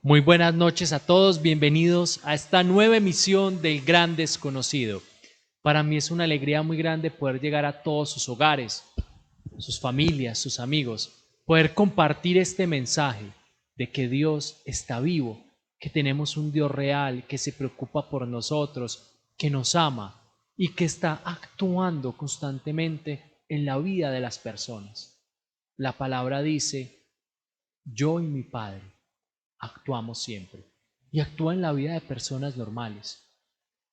Muy buenas noches a todos, bienvenidos a esta nueva emisión del Gran Desconocido. Para mí es una alegría muy grande poder llegar a todos sus hogares, sus familias, sus amigos, poder compartir este mensaje de que Dios está vivo, que tenemos un Dios real, que se preocupa por nosotros, que nos ama y que está actuando constantemente en la vida de las personas. La palabra dice, yo y mi Padre actuamos siempre y actúa en la vida de personas normales.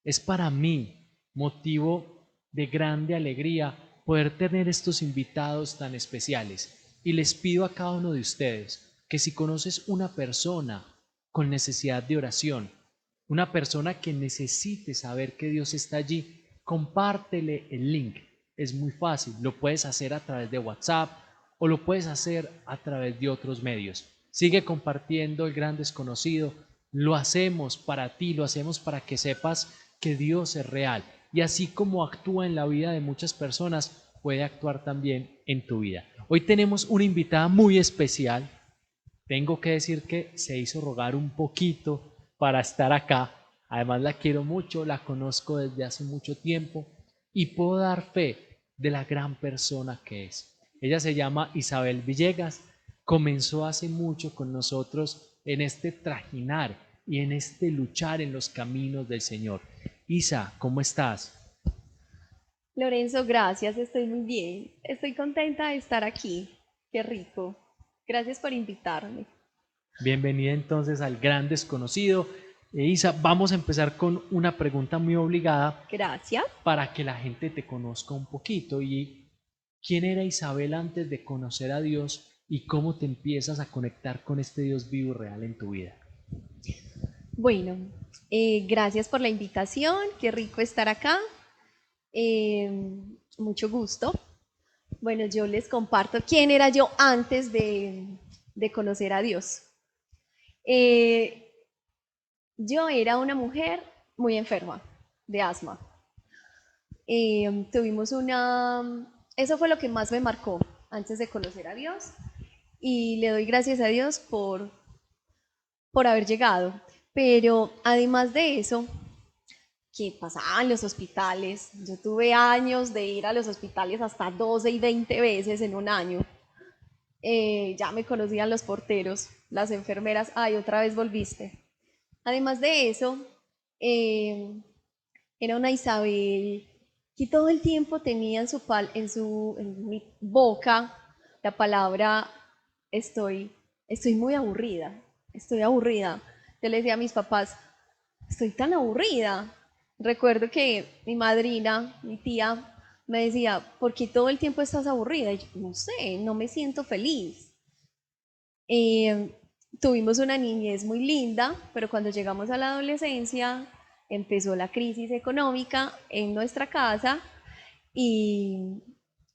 Es para mí motivo de grande alegría poder tener estos invitados tan especiales y les pido a cada uno de ustedes que si conoces una persona con necesidad de oración, una persona que necesite saber que Dios está allí, compártele el link. Es muy fácil, lo puedes hacer a través de WhatsApp o lo puedes hacer a través de otros medios. Sigue compartiendo el Gran Desconocido. Lo hacemos para ti, lo hacemos para que sepas que Dios es real y así como actúa en la vida de muchas personas, puede actuar también en tu vida. Hoy tenemos una invitada muy especial. Tengo que decir que se hizo rogar un poquito para estar acá. Además la quiero mucho, la conozco desde hace mucho tiempo y puedo dar fe de la gran persona que es. Ella se llama Isabel Villegas, comenzó hace mucho con nosotros en este trajinar y en este luchar en los caminos del Señor. Isa, ¿cómo estás? Lorenzo, gracias, estoy muy bien. Estoy contenta de estar aquí. Qué rico. Gracias por invitarme. Bienvenida entonces al Gran Desconocido. Isa, vamos a empezar con una pregunta muy obligada Gracias. para que la gente te conozca un poquito. ¿Y quién era Isabel antes de conocer a Dios y cómo te empiezas a conectar con este Dios vivo y real en tu vida? Bueno, gracias por la invitación. Qué rico estar acá. Eh, Mucho gusto. Bueno, yo les comparto quién era yo antes de conocer a Dios. Eh, yo era una mujer muy enferma de asma. Tuvimos una... Eso fue lo que más me marcó antes de conocer a Dios y le doy gracias a Dios por haber llegado. Pero además de eso, que pasaba en los hospitales, yo tuve años de ir a los hospitales hasta 12 y 20 veces en un año. Ya me conocían los porteros, las enfermeras, ay, otra vez volviste. Además de eso, eh, era una Isabel que todo el tiempo tenía en mi boca la palabra estoy, estoy muy aburrida, estoy aburrida. Yo le decía a mis papás, estoy tan aburrida. Recuerdo que mi madrina, mi tía, me decía, ¿por qué todo el tiempo estás aburrida? Y yo, no sé, no me siento feliz. Eh, Tuvimos una niñez muy linda, pero cuando llegamos a la adolescencia empezó la crisis económica en nuestra casa y,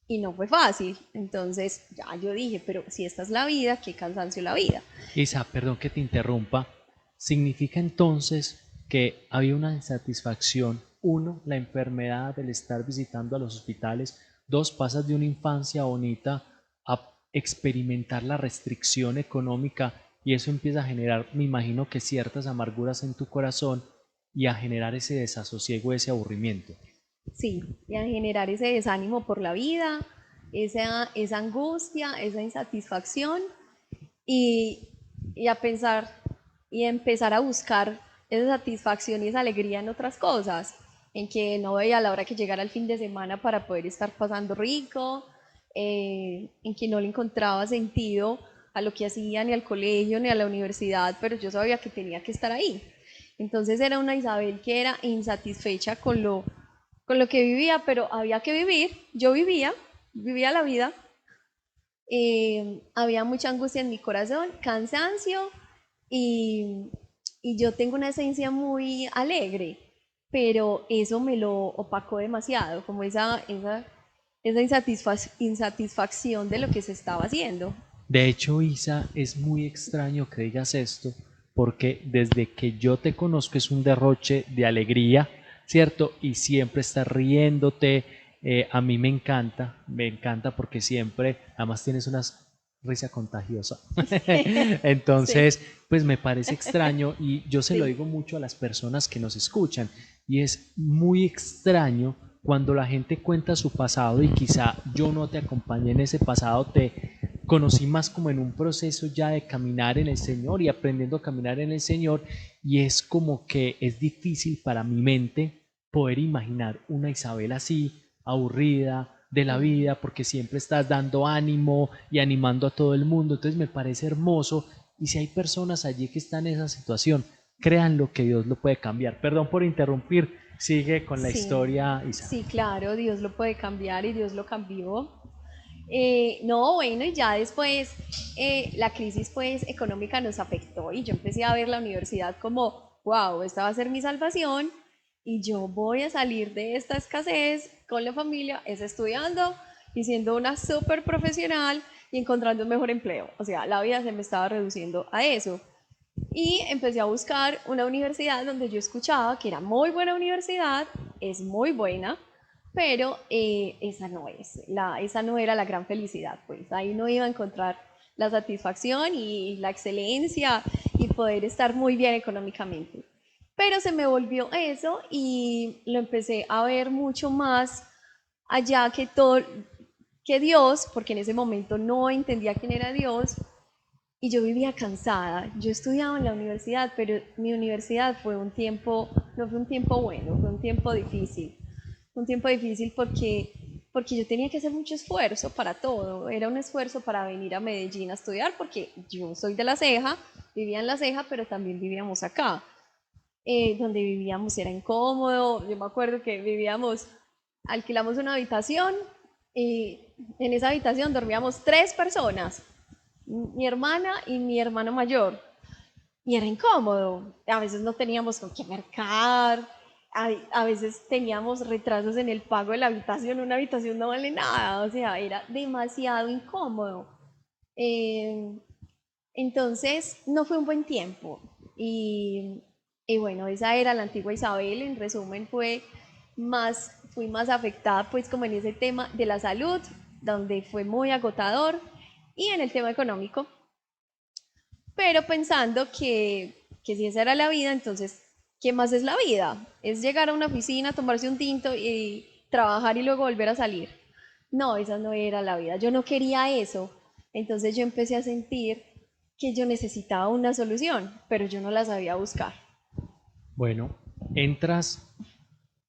y no fue fácil. Entonces ya yo dije, pero si esta es la vida, qué cansancio la vida. Isa, perdón que te interrumpa. ¿Significa entonces que había una insatisfacción? Uno, la enfermedad del estar visitando a los hospitales. Dos, pasas de una infancia bonita a experimentar la restricción económica y eso empieza a generar, me imagino que ciertas amarguras en tu corazón y a generar ese desasosiego, ese aburrimiento. Sí, y a generar ese desánimo por la vida, esa angustia, esa insatisfacción y, y a pensar y empezar a buscar esa satisfacción y esa alegría en otras cosas, en que no veía la hora que llegara el fin de semana para poder estar pasando rico, en que no le encontraba sentido a lo que hacía ni al colegio ni a la universidad, pero yo sabía que tenía que estar ahí. Entonces era una Isabel que era insatisfecha con lo que vivía, pero había que vivir. Yo vivía la vida. Había mucha angustia en mi corazón, cansancio y, y yo tengo una esencia muy alegre, pero eso me lo opacó demasiado, como esa insatisfacción de lo que se estaba haciendo. De hecho, Isa, es muy extraño que digas esto, porque desde que yo te conozco es un derroche de alegría, ¿cierto? Y siempre estás riéndote. A mí me encanta porque siempre, además tienes unas risa contagiosa. Sí, Entonces, pues me parece extraño y yo se lo sí, digo mucho a las personas que nos escuchan y es muy extraño cuando la gente cuenta su pasado y quizá yo no te acompañé en ese pasado, te conocí más como en un proceso ya de caminar en el Señor y aprendiendo a caminar en el Señor y es como que es difícil para mi mente poder imaginar una Isabel así, aburrida de la ujú, vida, porque siempre estás dando ánimo y animando a todo el mundo. Entonces me parece hermoso. Y si hay personas allí que están en esa situación, créanlo que Dios lo puede cambiar. Perdón por interrumpir. Sigue con la sí, historia, Isa. sí, claro, Dios lo puede cambiar y Dios lo cambió. No, bueno, y ya después la crisis pues económica nos afectó y yo empecé a ver la universidad como, wow, esta va a ser mi salvación y yo voy a salir de esta escasez con la familia, es estudiando y siendo una súper profesional y encontrando un mejor empleo. O sea, la vida se me estaba reduciendo a eso. Y empecé a buscar una universidad donde yo escuchaba que era muy buena universidad, es muy buena, pero esa no era la gran felicidad, pues ahí no iba a encontrar la satisfacción y la excelencia y poder estar muy bien económicamente. Pero se me volvió eso y lo empecé a ver mucho más allá que todo, que Dios, porque en ese momento no entendía quién era Dios, y yo vivía cansada. Yo estudiaba en la universidad, pero mi universidad fue un tiempo, no fue un tiempo bueno, fue un tiempo difícil. Un tiempo difícil porque yo tenía que hacer mucho esfuerzo para todo. Era un esfuerzo para venir a Medellín a estudiar, porque yo soy de La Ceja, vivía en La Ceja, pero también vivíamos acá. Donde vivíamos era incómodo. Yo me acuerdo que alquilamos una habitación y en esa habitación dormíamos 3 personas, mi hermana y mi hermano mayor. Y era incómodo. A veces no teníamos con qué mercar, a veces teníamos retrasos en el pago de la habitación. Una habitación no vale nada, o sea, era demasiado incómodo. Eh, entonces, no fue un buen tiempo. Y bueno, esa era la antigua Isabel. En resumen, fui más afectada pues como en ese tema de la salud, donde fue muy agotador, y en el tema económico, pero pensando que si esa era la vida, entonces, ¿qué más es la vida? Es llegar a una oficina, tomarse un tinto y trabajar y luego volver a salir. No, esa no era la vida. Yo no quería eso. Entonces yo empecé a sentir que yo necesitaba una solución, pero yo no la sabía buscar. Bueno, entras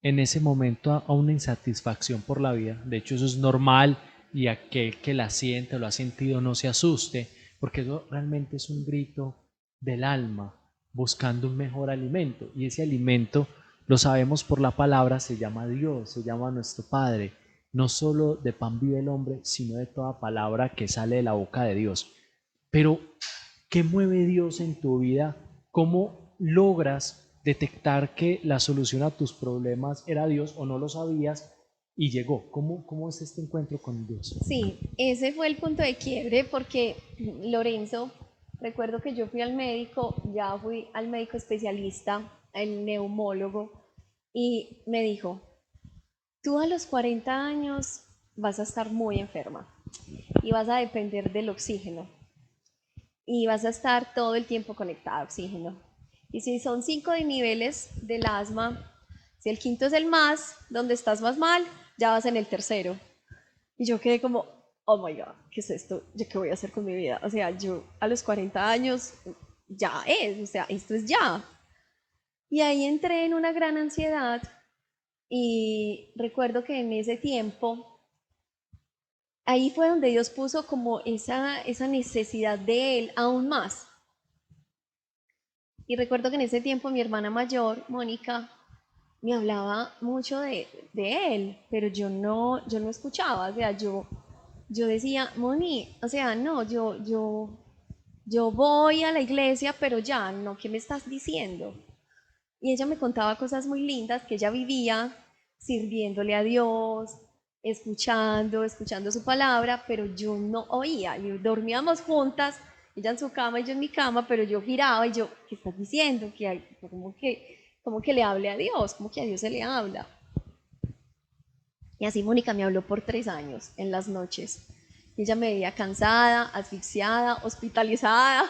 en ese momento a una insatisfacción por la vida. De hecho, eso es normal y aquel que la siente o lo ha sentido no se asuste, porque eso realmente es un grito del alma buscando un mejor alimento. Y ese alimento, lo sabemos por la palabra, se llama Dios, se llama nuestro Padre. No solo de pan vive el hombre, sino de toda palabra que sale de la boca de Dios. Pero, ¿qué mueve Dios en tu vida? ¿Cómo logras detectar que la solución a tus problemas era Dios o no lo sabías y llegó? ¿Cómo es este encuentro con Dios? Sí, ese fue el punto de quiebre porque Lorenzo, recuerdo que yo fui al médico, ya fui al médico especialista, el neumólogo, y me dijo, tú a los 40 años vas a estar muy enferma y vas a depender del oxígeno y vas a estar todo el tiempo conectada a oxígeno. Y si son 5 niveles del asma, si el quinto es el más, donde estás más mal, ya vas en el tercero. Y yo quedé como, oh my God, ¿qué es esto? ¿Yo qué voy a hacer con mi vida? O sea, yo a los 40 años ya es, o sea, esto es ya. Y ahí entré en una gran ansiedad y recuerdo que en ese tiempo, ahí fue donde Dios puso como esa necesidad de Él aún más. Y recuerdo que en ese tiempo mi hermana mayor, Mónica, me hablaba mucho de Él, pero yo no escuchaba, o sea, yo decía, Moni, o sea, no, yo voy a la iglesia, pero ya, no, ¿qué me estás diciendo? Y ella me contaba cosas muy lindas que ella vivía sirviéndole a Dios, escuchando su palabra, pero yo no oía. Y dormíamos juntas, ella en su cama y yo en mi cama, pero yo giraba y yo, ¿qué estás diciendo? Como que le hable a Dios, como que a Dios se le habla. Y así Mónica me habló por 3 años en las noches. Y ella me veía cansada, asfixiada, hospitalizada.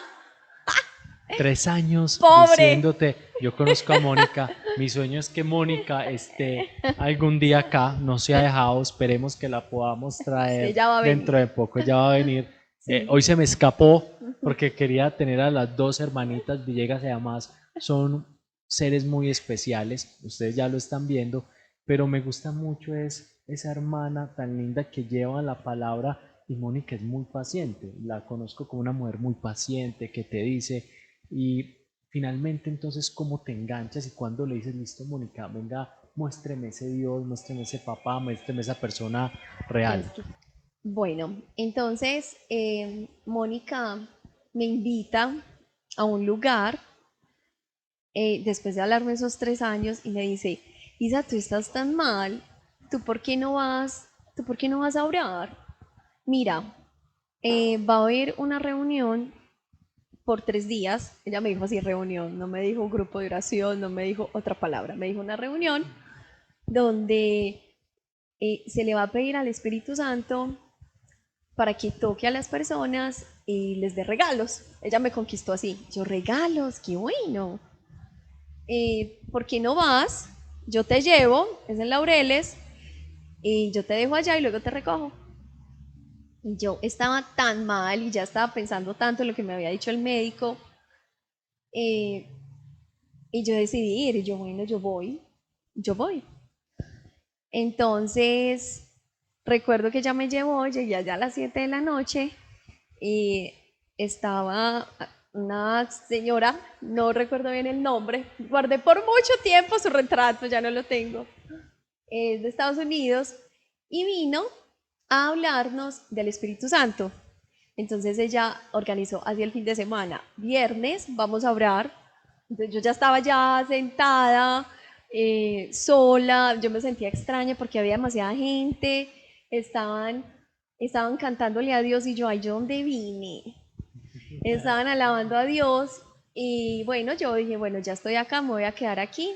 3 años ¡Pobre! diciéndote, yo conozco a Mónica, mi sueño es que Mónica esté algún día acá, no se ha dejado, esperemos que la podamos Sí, traer ella va a dentro venir. de poco, ella va a venir. Sí. Hoy se me escapó porque quería tener a las dos hermanitas Villegas y además son seres muy especiales, ustedes ya lo están viendo, pero me gusta mucho es esa hermana tan linda que lleva la palabra y Mónica es muy paciente, la conozco como una mujer muy paciente que te dice y finalmente entonces cómo te enganchas y cuando le dices, listo Mónica, venga, muéstreme ese Dios, muéstreme ese papá, muéstreme esa persona real. Bueno, entonces Mónica me invita a un lugar después de hablarme esos 3 años y me dice, Isa, tú estás tan mal, ¿tú por qué no vas, tú por qué no vas a orar? Mira, va a haber una reunión por 3 días. Ella me dijo así, reunión, no me dijo grupo de oración, no me dijo otra palabra, me dijo una reunión donde se le va a pedir al Espíritu Santo para que toque a las personas y les dé regalos. Ella me conquistó así, yo regalos, qué bueno. ¿Por qué no vas? Yo te llevo, es en Laureles, y yo te dejo allá y luego te recojo. Y yo estaba tan mal y ya estaba pensando tanto en lo que me había dicho el médico, eh, y yo decidí ir, y yo, bueno, yo voy. Entonces, recuerdo que ella me llevó, llegué allá a las 7 de la noche y estaba una señora, no recuerdo bien el nombre, guardé por mucho tiempo su retrato, ya no lo tengo, es de Estados Unidos, y vino a hablarnos del Espíritu Santo. Entonces ella organizó hacia el fin de semana, viernes vamos a orar. Entonces yo ya estaba ya sentada, sola, yo me sentía extraña porque había demasiada gente, estaban, estaban cantándole a Dios y yo, ay, ¿yo dónde vine? Estaban alabando a Dios y bueno, yo dije, bueno, ya estoy acá, me voy a quedar aquí.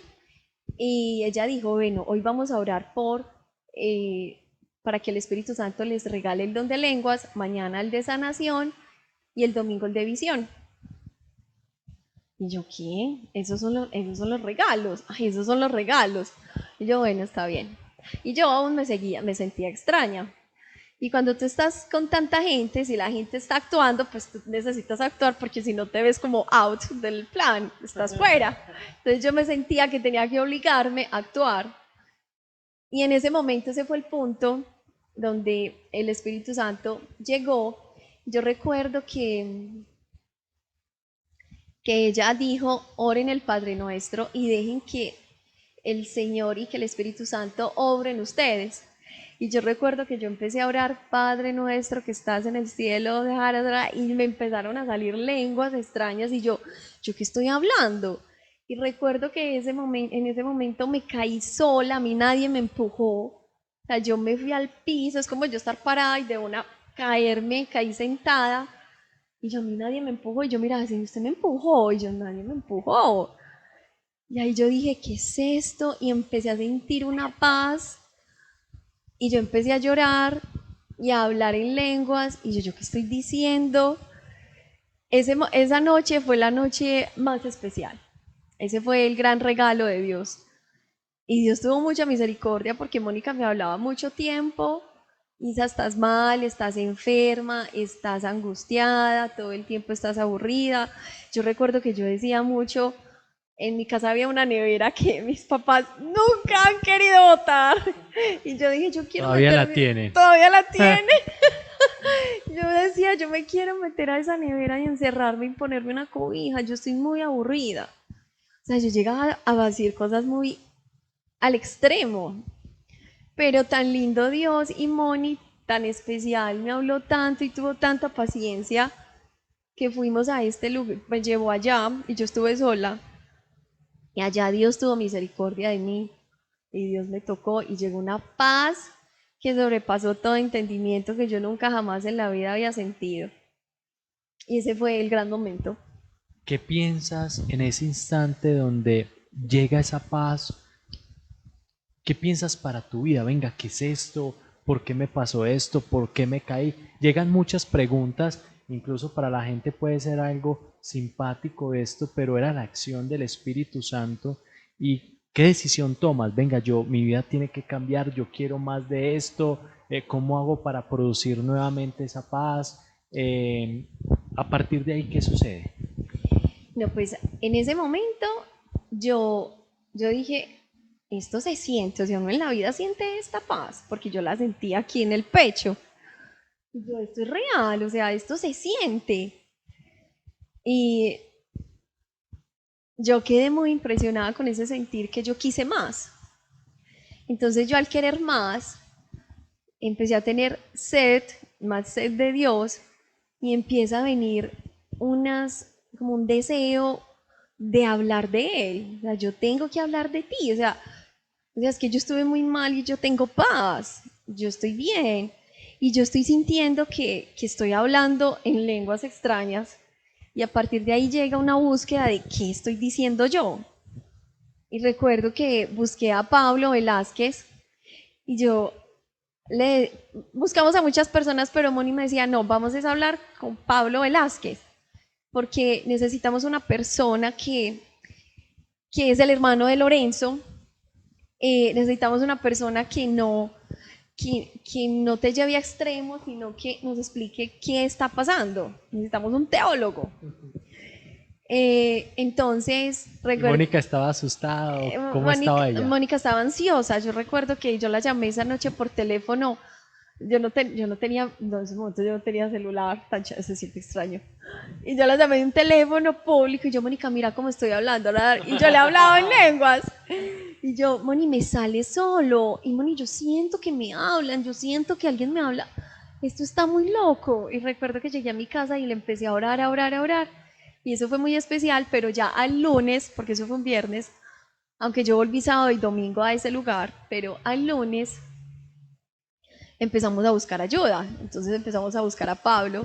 Y ella dijo, bueno, hoy vamos a orar eh, para que el Espíritu Santo les regale el don de lenguas, mañana el de sanación y el domingo el de visión. Y yo, ¿qué? Esos son los regalos. Ay, esos son los regalos. Y yo, bueno, está bien. Y yo aún me sentía extraña. Y cuando tú estás con tanta gente, si la gente está actuando, pues tú necesitas actuar porque si no te ves como out del plan, estás fuera. Entonces yo me sentía que tenía que obligarme a actuar. Y en ese momento ese fue el punto donde el Espíritu Santo llegó. Yo recuerdo que ella dijo, oren el Padre Nuestro y dejen que el Señor y que el Espíritu Santo obren ustedes. Y yo recuerdo que yo empecé a orar, Padre Nuestro que estás en el cielo, y me empezaron a salir lenguas extrañas y ¿yo qué estoy hablando? Y recuerdo que en ese momento me caí sola, a mí nadie me empujó, o sea, yo me fui al piso, es como yo estar parada y de una caerme, caí sentada, y yo a mí nadie me empujó, y yo miraba así, usted me empujó, y yo nadie me empujó. Y ahí yo dije, ¿qué es esto? Y empecé a sentir una paz y yo empecé a llorar y a hablar en lenguas y ¿yo qué estoy diciendo? Esa noche fue la noche más especial. Ese fue el gran regalo de Dios. Y Dios tuvo mucha misericordia porque Mónica me hablaba mucho tiempo. Isa, estás mal, estás enferma, estás angustiada, todo el tiempo estás aburrida. Yo recuerdo que yo decía mucho, en mi casa había una nevera que mis papás nunca han querido botar. Y yo dije, yo quiero Todavía la meterme, tiene. todavía la tiene. Yo decía, yo me quiero meter a esa nevera y encerrarme y ponerme una cobija. Yo estoy muy aburrida. O sea, yo llegaba a decir cosas muy al extremo. Pero tan lindo Dios y Moni, tan especial, me habló tanto y tuvo tanta paciencia que fuimos a este lugar, me llevó allá y yo estuve sola. Y allá Dios tuvo misericordia de mí y Dios me tocó y llegó una paz que sobrepasó todo entendimiento que yo nunca jamás en la vida había sentido. Y ese fue el gran momento. ¿Qué piensas en ese instante donde llega esa paz? ¿Qué piensas para tu vida? Venga, ¿qué es esto? ¿por qué me pasó esto? ¿Por qué me caí? Llegan muchas preguntas, incluso para la gente puede ser algo simpático esto, pero era la acción del Espíritu Santo. ¿Y qué decisión tomas? Venga, mi vida tiene que cambiar, yo quiero más de esto, ¿cómo hago para producir nuevamente esa paz? Eh, a partir de ahí, ¿qué sucede? No, pues en ese momento yo dije, esto se siente, o sea, uno en la vida siente esta paz, porque yo la sentí aquí en el pecho. Y yo, esto es real, o sea, esto se siente. Y yo quedé muy impresionada con ese sentir que yo quise más. Entonces yo al querer más, empecé a tener sed, más sed de Dios, y empieza a venir como un deseo de hablar de Él. O sea, yo tengo que hablar de ti. O sea, es que yo estuve muy mal y yo tengo paz. Yo estoy bien. Y yo estoy sintiendo que estoy hablando en lenguas extrañas. Y a partir de ahí llega una búsqueda de qué estoy diciendo yo. Y recuerdo que busqué a Pablo Velázquez y yo le buscamos a muchas personas, pero Moni me decía, no, vamos a hablar con Pablo Velázquez, porque necesitamos una persona que es el hermano de Lorenzo, necesitamos una persona que no te lleve a extremos, sino que nos explique qué está pasando. Necesitamos un teólogo. Entonces, ¿Y recuerdo, Mónica estaba asustada o cómo estaba ella? Mónica estaba ansiosa. Yo recuerdo que yo la llamé esa noche por teléfono. Yo no tenía, en ese momento yo no tenía celular, se siente extraño. Y yo la llamé de un teléfono público y yo, Mónica, mira cómo estoy hablando. Y yo le hablaba en lenguas. Y yo, Moni, me sale solo. Y Moni, yo siento que me hablan, yo siento que alguien me habla. Esto está muy loco. Y recuerdo que llegué a mi casa y le empecé a orar, a orar, a orar. Y eso fue muy especial, pero ya al lunes, porque eso fue un viernes, aunque yo volví sábado y domingo a ese lugar, pero al lunes empezamos a buscar ayuda. Entonces empezamos a buscar a Pablo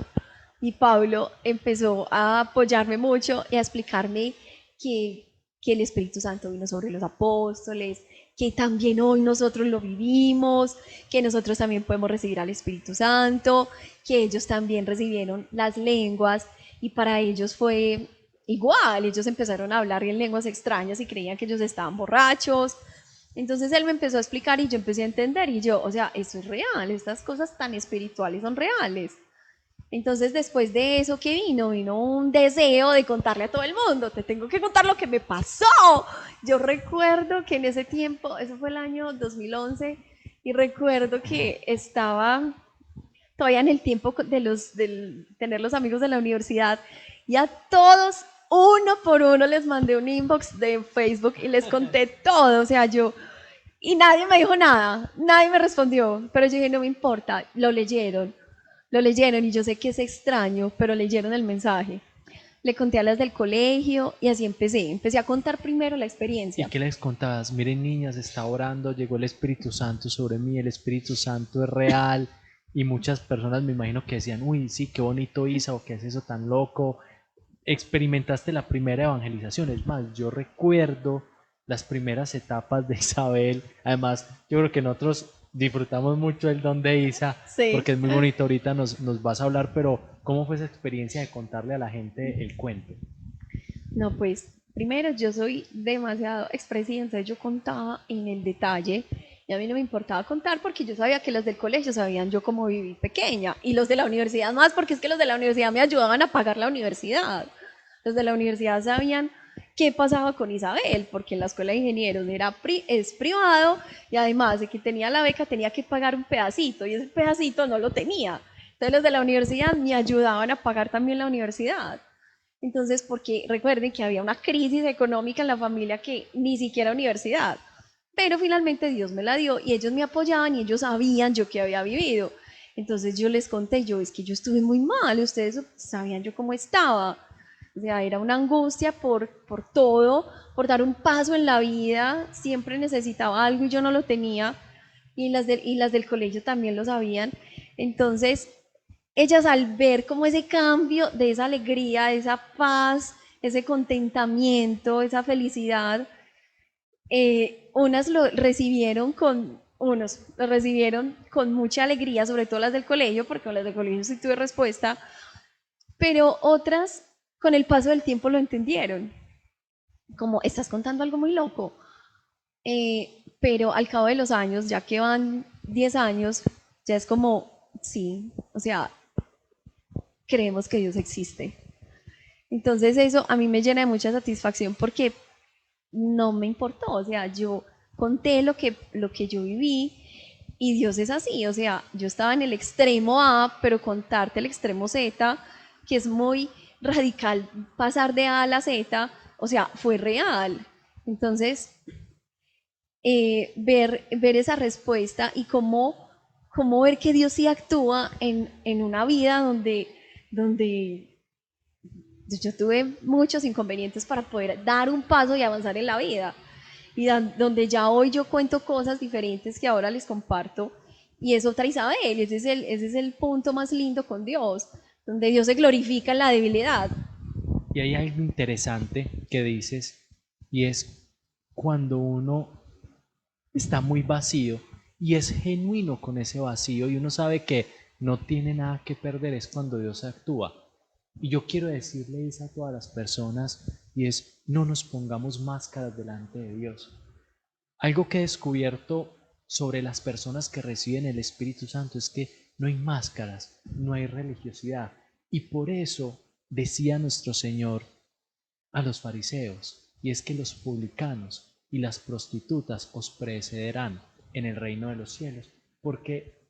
y Pablo empezó a apoyarme mucho y a explicarme que el Espíritu Santo vino sobre los apóstoles, que también hoy nosotros lo vivimos, que nosotros también podemos recibir al Espíritu Santo, que ellos también recibieron las lenguas y para ellos fue igual, ellos empezaron a hablar en lenguas extrañas y creían que ellos estaban borrachos. Entonces él me empezó a explicar y yo empecé a entender y yo, o sea, esto es real, estas cosas tan espirituales son reales. Entonces después de eso, ¿qué vino? Vino un deseo de contarle a todo el mundo, te tengo que contar lo que me pasó. Yo recuerdo que en ese tiempo, eso fue el año 2011, y recuerdo que estaba todavía en el tiempo de tener los amigos de la universidad y a todos uno por uno les mandé un inbox de Facebook y les conté todo, o sea, y nadie me dijo nada, nadie me respondió, pero yo dije, no me importa, lo leyeron y yo sé que es extraño, pero leyeron el mensaje. Le conté a las del colegio y así empecé a contar primero la ¿Y experiencia. qué les contabas? Miren, niñas, está orando, llegó el Espíritu Santo sobre mí, el Espíritu Santo es real. Y muchas personas me imagino que decían, uy, sí, qué bonito Isa, o qué es eso tan loco. Experimentaste la primera evangelización. Es más, yo recuerdo las primeras etapas de Isabel. Además, yo creo que nosotros disfrutamos mucho el don de Isa, Sí. porque es muy bonito. Ahorita nos vas a hablar, pero ¿cómo fue esa experiencia de contarle a la gente el cuento? No, pues primero yo soy demasiado expresiva, entonces yo contaba en el detalle y a mí no me importaba contar porque yo sabía que los del colegio sabían yo cómo viví pequeña y los de la universidad más porque es que los de la universidad me ayudaban a pagar la universidad. Los de la universidad sabían qué pasaba con Isabel porque en la escuela de ingenieros es privado y además de que tenía la beca tenía que pagar un pedacito y ese pedacito no lo tenía. Entonces los de la universidad me ayudaban a pagar también la universidad. Entonces, porque recuerden que había una crisis económica en la familia que ni siquiera universidad, pero finalmente Dios me la dio y ellos me apoyaban y ellos sabían yo que había vivido. Entonces yo les conté, yo es que yo estuve muy mal, ustedes sabían yo cómo estaba. O sea, era una angustia por todo, por dar un paso en la vida, siempre necesitaba algo y yo no lo tenía y las del colegio también lo sabían. Entonces, ellas al ver como ese cambio de esa alegría, de esa paz, ese contentamiento, esa felicidad, unas lo recibieron Unos lo recibieron con mucha alegría, sobre todo las del colegio, porque con las del colegio sí tuve respuesta, pero otras con el paso del tiempo lo entendieron, como estás contando algo muy loco. Pero al cabo de los años, ya que van 10 años, ya es como, sí, o sea, creemos que Dios existe. Entonces eso a mí me llena de mucha satisfacción porque no me importó, o sea, yo conté lo que yo viví y Dios es así, o sea, yo estaba en el extremo A, pero contarte el extremo Z, que es muy radical pasar de A a la Z, o sea, fue real. Entonces, ver esa respuesta y cómo ver que Dios sí actúa en una vida donde yo tuve muchos inconvenientes para poder dar un paso y avanzar en la vida. Y donde ya hoy yo cuento cosas diferentes que ahora les comparto. Y es otra Isabel, ese es el punto más lindo con Dios, donde Dios se glorifica en la debilidad. Y hay algo interesante que dices, y es cuando uno está muy vacío y es genuino con ese vacío y uno sabe que no tiene nada que perder, es cuando Dios actúa. Y yo quiero decirles a todas las personas, y es, no nos pongamos máscaras delante de Dios. Algo que he descubierto sobre las personas que reciben el Espíritu Santo es que no hay máscaras, no hay religiosidad. Y por eso decía nuestro Señor a los fariseos, y es que los publicanos y las prostitutas os precederán en el reino de los cielos, porque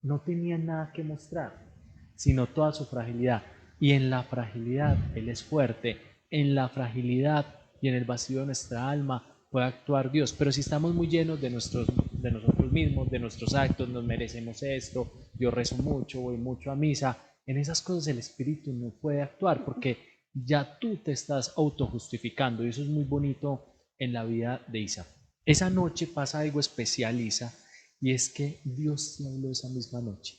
no tenían nada que mostrar, sino toda su fragilidad. Y en la fragilidad Él es fuerte, en la fragilidad y en el vacío de nuestra alma puede actuar Dios. Pero si estamos muy llenos de nosotros mismos, de nuestros actos, nos merecemos esto, yo rezo mucho, voy mucho a misa, en esas cosas el Espíritu no puede actuar porque ya tú te estás autojustificando y eso es muy bonito en la vida de Isa. Esa noche pasa algo especial, Isa, y es que Dios te habló esa misma noche.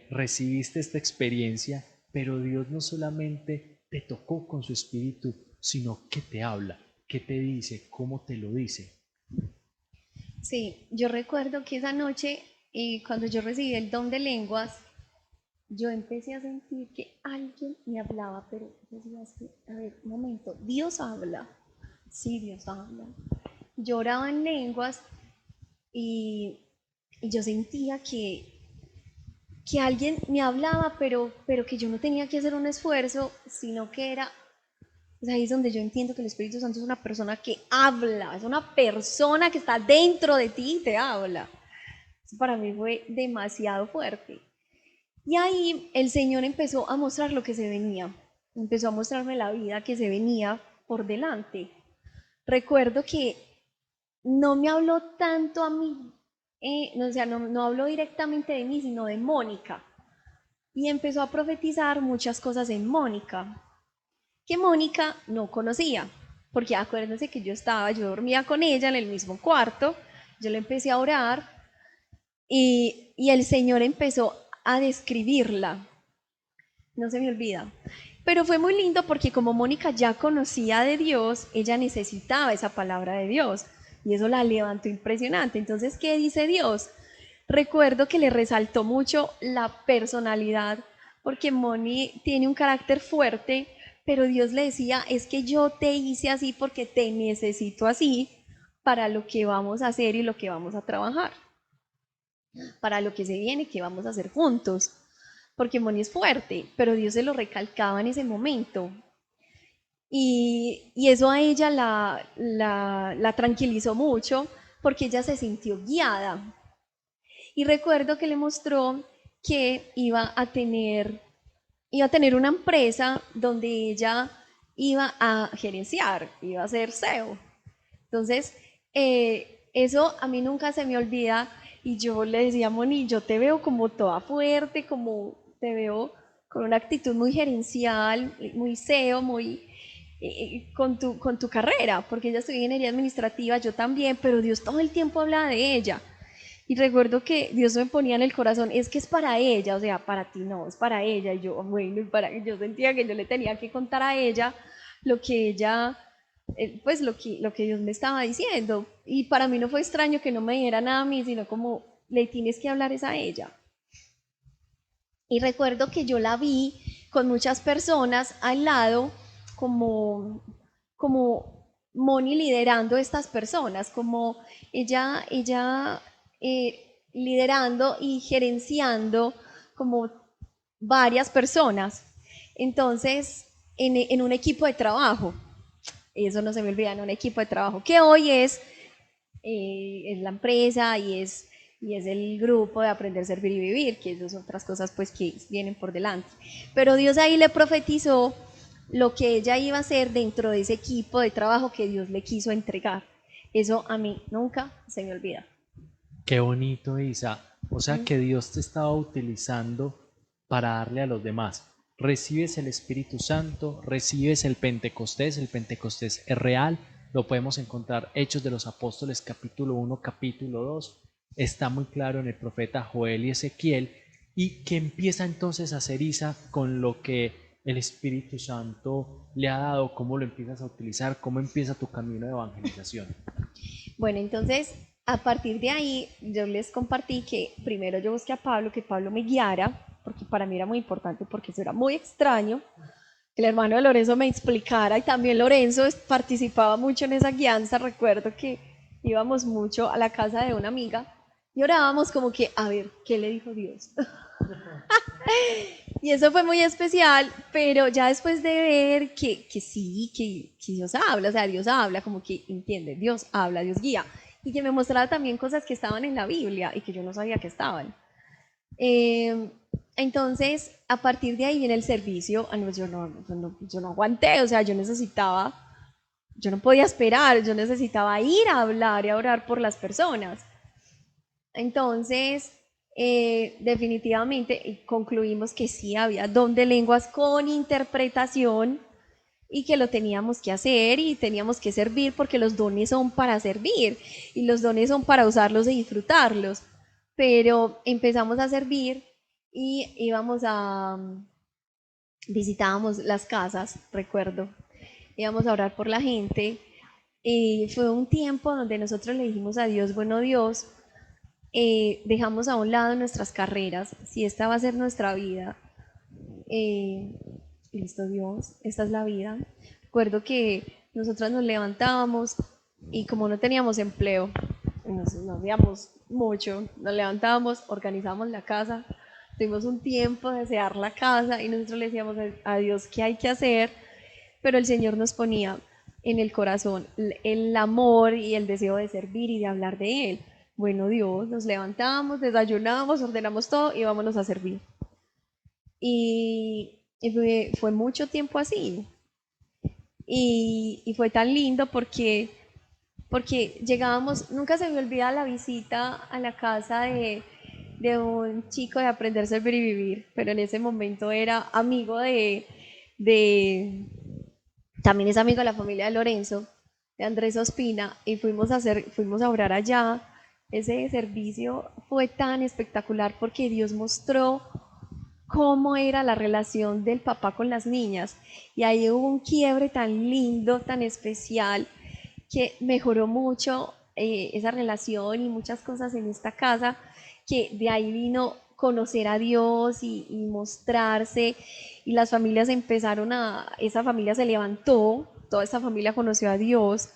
Recibiste esta experiencia, pero Dios no solamente te tocó con su espíritu, sino que te habla, que te dice, cómo te lo dice. Sí, yo recuerdo que esa noche, cuando yo recibí el don de lenguas, yo empecé a sentir que alguien me hablaba, pero yo decía, a ver, un momento, Dios habla. Sí, Dios habla. Yo oraba en lenguas y, y yo sentía que alguien me hablaba, pero que yo no tenía que hacer un esfuerzo, sino que era, pues ahí es donde yo entiendo que el Espíritu Santo es una persona que habla, es una persona que está dentro de ti y te habla. Eso para mí fue demasiado fuerte. Y ahí el Señor empezó a mostrar lo que se venía, empezó a mostrarme la vida que se venía por delante. Recuerdo que no me habló tanto a mí, no, o sea, no habló directamente de mí, sino de Mónica. Y empezó a profetizar muchas cosas en Mónica, que Mónica no conocía, porque acuérdense que yo dormía con ella en el mismo cuarto, yo le empecé a orar y el Señor empezó a describirla, no se me olvida. Pero fue muy lindo porque como Mónica ya conocía de Dios, ella necesitaba esa palabra de Dios y eso la levantó impresionante. Entonces, ¿qué dice Dios? Recuerdo que le resaltó mucho la personalidad porque Moni tiene un carácter fuerte, pero Dios le decía, es que yo te hice así porque te necesito así para lo que vamos a hacer y lo que vamos a trabajar, para lo que se viene, que vamos a hacer juntos porque Moni es fuerte, pero Dios se lo recalcaba en ese momento. Y eso a ella la tranquilizó mucho porque ella se sintió guiada. Y recuerdo que le mostró que iba a tener una empresa donde ella iba a gerenciar, iba a ser CEO. Entonces, eso a mí nunca se me olvida y yo le decía a Moni, yo te veo como toda fuerte, como te veo con una actitud muy gerencial, muy CEO, muy con tu carrera, porque ella estudió ingeniería administrativa, yo también, pero Dios todo el tiempo hablaba de ella. Y recuerdo que Dios me ponía en el corazón, es que es para ella, o sea, para ti no, es para ella. Y yo, bueno, yo sentía que yo le tenía que contar a ella lo que ella pues lo que Dios me estaba diciendo. Y para mí no fue extraño que no me diera nada a mí, sino como le tienes que hablar es a ella. Y recuerdo que yo la vi con muchas personas al lado, como Moni liderando estas personas, como ella liderando y gerenciando como varias personas. Entonces, en un equipo de trabajo, eso no se me olvida, en un equipo de trabajo, que hoy es la empresa y es el grupo de Aprender, Servir y Vivir, que esas son otras cosas pues que vienen por delante. Pero Dios ahí le profetizó lo que ella iba a hacer dentro de ese equipo de trabajo que Dios le quiso entregar. Eso a mí nunca se me olvida. Qué bonito, Isa. O sea Mm. que Dios te estaba utilizando para darle a los demás. Recibes el Espíritu Santo, recibes el Pentecostés es real, lo podemos encontrar Hechos de los Apóstoles capítulo 1, capítulo 2. Está muy claro en el profeta Joel y Ezequiel. ¿Y qué empieza entonces a hacer Isa con lo que el Espíritu Santo le ha dado? ¿Cómo lo empiezas a utilizar? ¿Cómo empieza tu camino de evangelización? Bueno, entonces a partir de ahí yo les compartí que primero yo busqué a Pablo, que Pablo me guiara, porque para mí era muy importante, porque eso era muy extraño, que el hermano de Lorenzo me explicara, y también Lorenzo participaba mucho en esa guianza. Recuerdo que íbamos mucho a la casa de una amiga y orábamos como que, a ver, ¿qué le dijo Dios? Y eso fue muy especial, pero ya después de ver que sí, que Dios habla, o sea, Dios habla, como que entiende, Dios habla, Dios guía, y que me mostraba también cosas que estaban en la Biblia y que yo no sabía que estaban. Eh, entonces, a partir de ahí viene el servicio. Yo no aguanté, o sea, yo no podía esperar, yo necesitaba ir a hablar y a orar por las personas. Entonces, definitivamente concluimos que sí había don de lenguas con interpretación y que lo teníamos que hacer y teníamos que servir, porque los dones son para servir y los dones son para usarlos y disfrutarlos. Pero empezamos a servir y visitábamos las casas, recuerdo, íbamos a orar por la gente, y fue un tiempo donde nosotros le dijimos a Dios, bueno Dios, dejamos a un lado nuestras carreras, si esta va a ser nuestra vida, eh, listo Dios, esta es la vida. Recuerdo que nosotras nos levantábamos y como no teníamos empleo, nos veíamos mucho, nos levantábamos, organizábamos la casa, tuvimos un tiempo de asear la casa y nosotros le decíamos a Dios qué hay que hacer, pero el Señor nos ponía en el corazón el amor y el deseo de servir y de hablar de Él. Bueno Dios, nos levantamos, desayunamos, ordenamos todo y vámonos a servir. Y fue mucho tiempo así. Y fue tan lindo porque llegábamos, nunca se me olvida la visita a la casa de un chico de Aprender, Servir y Vivir, pero en ese momento era amigo de también es amigo de la familia de Lorenzo, de Andrés Ospina, y fuimos a orar allá. Ese servicio fue tan espectacular porque Dios mostró cómo era la relación del papá con las niñas. Y ahí hubo un quiebre tan lindo, tan especial, que mejoró mucho esa relación y muchas cosas en esta casa, que de ahí vino conocer a Dios y mostrarse, y las familias esa familia se levantó, toda esa familia conoció a Dios.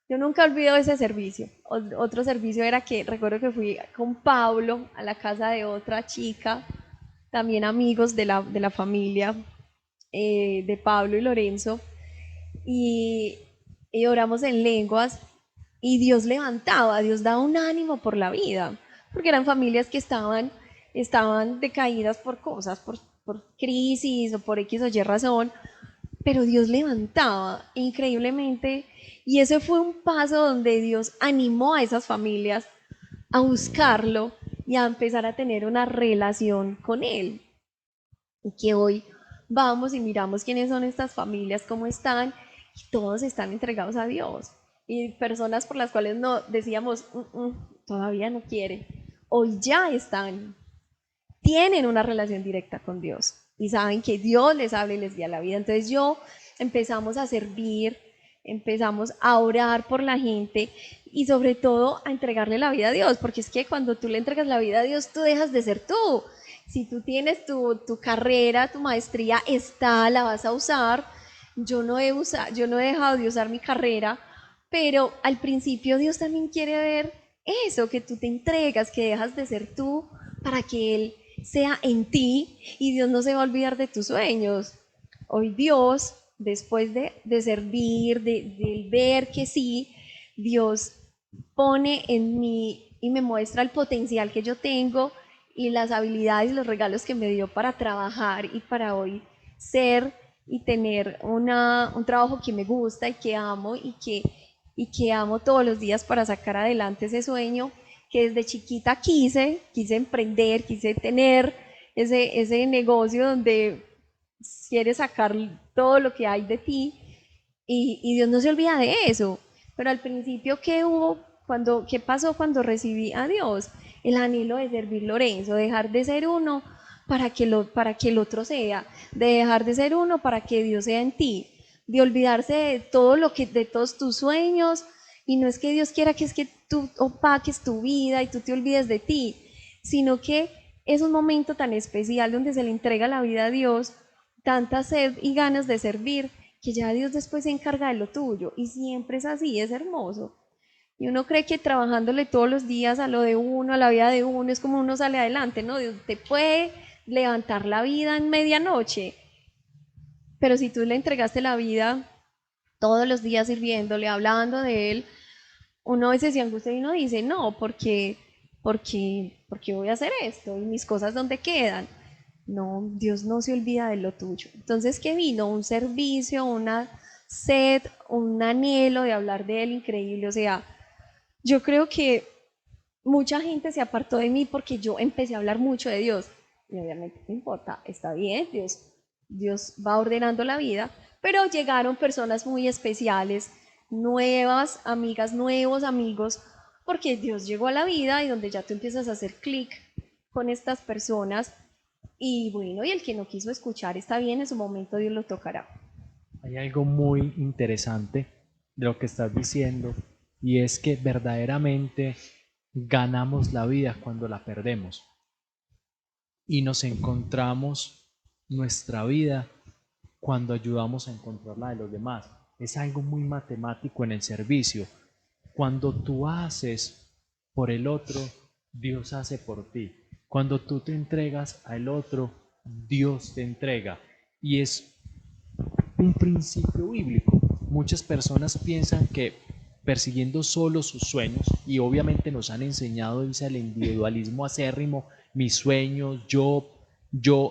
Yo nunca olvido ese servicio. Otro servicio era que recuerdo que fui con Pablo a la casa de otra chica, también amigos de la familia de Pablo y Lorenzo, y, y oramos en lenguas, y Dios levantaba, Dios daba un ánimo por la vida, porque eran familias que estaban decaídas por cosas, por crisis o por X o Y razón, pero Dios levantaba increíblemente, y ese fue un paso donde Dios animó a esas familias a buscarlo y a empezar a tener una relación con Él. Y que hoy vamos y miramos quiénes son estas familias, cómo están, y todos están entregados a Dios. Y personas por las cuales no decíamos, todavía no quiere, hoy ya están, tienen una relación directa con Dios y saben que Dios les habla y les guía la vida. Entonces empezamos a servir empezamos a orar por la gente y sobre todo a entregarle la vida a Dios, porque es que cuando tú le entregas la vida a Dios, tú dejas de ser tú. Si tú tienes tu carrera, tu maestría está, la vas a usar. Yo no he dejado de usar mi carrera, pero al principio Dios también quiere ver eso, que tú te entregas, que dejas de ser tú para que Él sea en ti y Dios no se va a olvidar de tus sueños. Hoy Dios, después de servir, de ver que sí, Dios pone en mí y me muestra el potencial que yo tengo y las habilidades y los regalos que me dio para trabajar y para hoy ser y tener un trabajo que me gusta y que amo y que amo todos los días para sacar adelante ese sueño que desde chiquita quise emprender, quise tener ese negocio donde quieres sacar todo lo que hay de ti y Dios no se olvida de eso. Pero al principio, ¿qué hubo? ¿Qué pasó cuando recibí a Dios? El anhelo de servir Lorenzo, dejar de ser uno para que el otro sea, de dejar de ser uno para que Dios sea en ti, de olvidarse de todo lo que, de todos tus sueños, y no es que Dios quiera que es que tú opaques tu vida y tú te olvides de ti, sino que es un momento tan especial donde se le entrega la vida a Dios, tanta sed y ganas de servir, que ya Dios después se encarga de lo tuyo, y siempre es así, es hermoso. Y uno cree que trabajándole todos los días a lo de uno, a la vida de uno, es como uno sale adelante, ¿no? Dios te puede levantar la vida en medianoche, pero si tú le entregaste la vida todos los días sirviéndole, hablando de Él, uno a veces se angustia y uno dice, no, porque voy a hacer esto y mis cosas dónde quedan. No, Dios no se olvida de lo tuyo. Entonces, ¿qué vino? Un servicio, una sed, un anhelo de hablar de Él increíble. O sea, yo creo que mucha gente se apartó de mí porque yo empecé a hablar mucho de Dios. Y obviamente no importa, está bien, Dios va ordenando la vida, pero llegaron personas muy especiales, nuevas amigas, nuevos amigos, porque Dios llegó a la vida y donde ya tú empiezas a hacer clic con estas personas y bueno, y el que no quiso escuchar está bien, en su momento Dios lo tocará. Hay algo muy interesante de lo que estás diciendo y es que verdaderamente ganamos la vida cuando la perdemos y nos encontramos nuestra vida cuando ayudamos a encontrar la de los demás. Es algo muy matemático en el servicio. Cuando tú haces por el otro, Dios hace por ti. Cuando tú te entregas al otro, Dios te entrega. Y es un principio bíblico. Muchas personas piensan que persiguiendo solo sus sueños, y obviamente nos han enseñado dice, el individualismo acérrimo, mis sueños, yo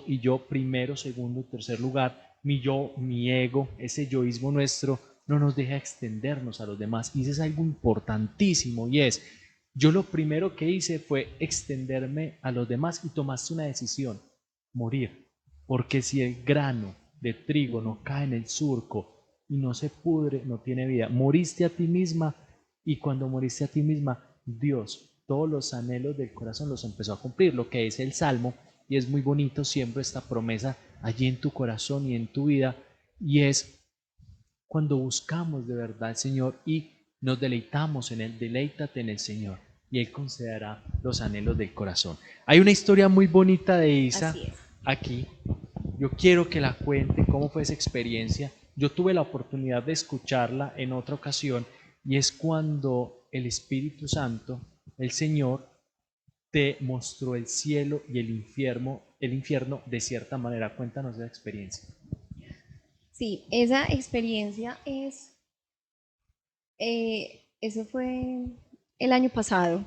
y yo primero, segundo, tercer lugar, mi yo, mi ego, ese yoísmo nuestro no nos deja extendernos a los demás. Y eso es algo importantísimo y es, yo lo primero que hice fue extenderme a los demás y tomaste una decisión, morir. Porque si el grano de trigo no cae en el surco y no se pudre, no tiene vida. Moriste a ti misma y cuando moriste a ti misma, Dios todos los anhelos del corazón los empezó a cumplir, lo que es el Salmo, y es muy bonito siempre esta promesa allí en tu corazón y en tu vida, y es cuando buscamos de verdad al Señor y nos deleitamos en Él, deleítate en el Señor y Él concederá los anhelos del corazón. Hay una historia muy bonita de Isa Así es. aquí. Yo quiero que la cuente, cómo fue esa experiencia. Yo tuve la oportunidad de escucharla en otra ocasión y es cuando el Espíritu Santo, el Señor, te mostró el cielo y el infierno de cierta manera. Cuéntanos esa experiencia. Sí, esa experiencia eso fue el año pasado.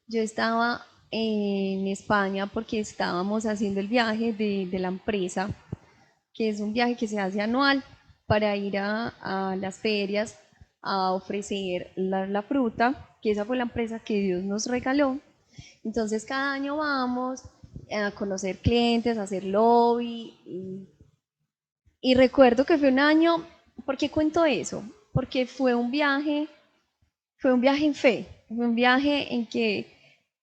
Yo estaba en España porque estábamos haciendo el viaje de la empresa, que es un viaje que se hace anual para ir a las ferias a ofrecer la fruta, que esa fue la empresa que Dios nos regaló. Entonces cada año vamos a conocer clientes, a hacer lobby y recuerdo que fue un año, ¿por qué cuento eso? Porque fue un viaje en fe, fue un viaje en que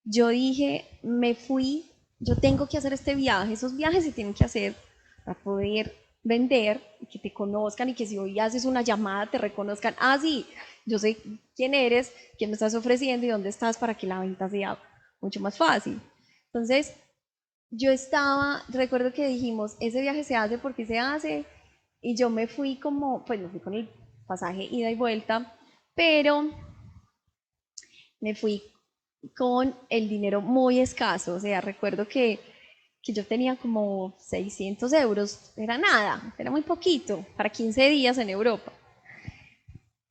yo dije, me fui, yo tengo que hacer este viaje, esos viajes se tienen que hacer para poder vender, que te conozcan y que si hoy haces una llamada te reconozcan, ah, sí, yo sé quién eres, quién me estás ofreciendo y dónde estás para que la venta sea mucho más fácil. Entonces, recuerdo que dijimos, ese viaje se hace porque se hace, y yo me fui pues me fui con el pasaje ida y vuelta, pero me fui con el dinero muy escaso, o sea, recuerdo que yo tenía como 600 euros, era nada, era muy poquito, para 15 días en Europa.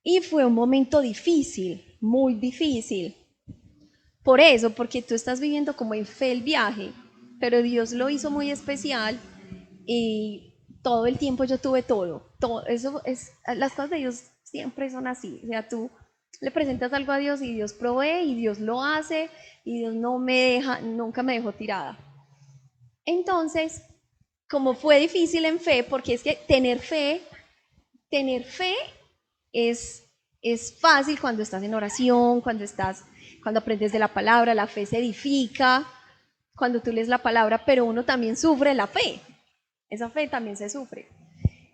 Y fue un momento difícil, muy difícil. Por eso, porque tú estás viviendo como en fe el viaje, pero Dios lo hizo muy especial y todo el tiempo yo tuve todo eso es, las cosas de Dios siempre son así, o sea, tú le presentas algo a Dios y Dios provee y Dios lo hace y Dios no me deja, nunca me dejó tirada. Entonces, como fue difícil en fe, porque es que tener fe es fácil cuando estás en oración, cuando aprendes de la palabra, la fe se edifica, cuando tú lees la palabra, pero uno también sufre la fe. Esa fe también se sufre.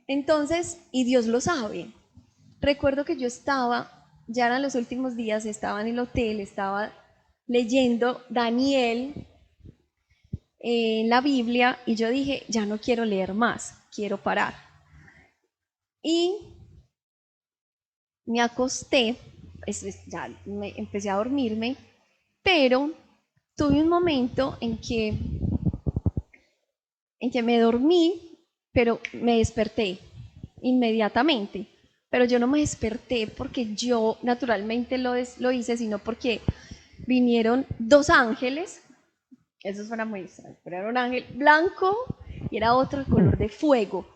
Entonces, y Dios lo sabe. Recuerdo que ya eran los últimos días, estaba en el hotel, estaba leyendo Daniel en la Biblia y yo dije, ya no quiero leer más, quiero parar. Y me acosté, ya empecé a dormirme, pero tuve un momento en que me dormí, pero me desperté inmediatamente. Pero yo no me desperté porque yo naturalmente lo hice, sino porque vinieron dos ángeles, eso suena muy extraño, pero era un ángel blanco y era otro color de fuego.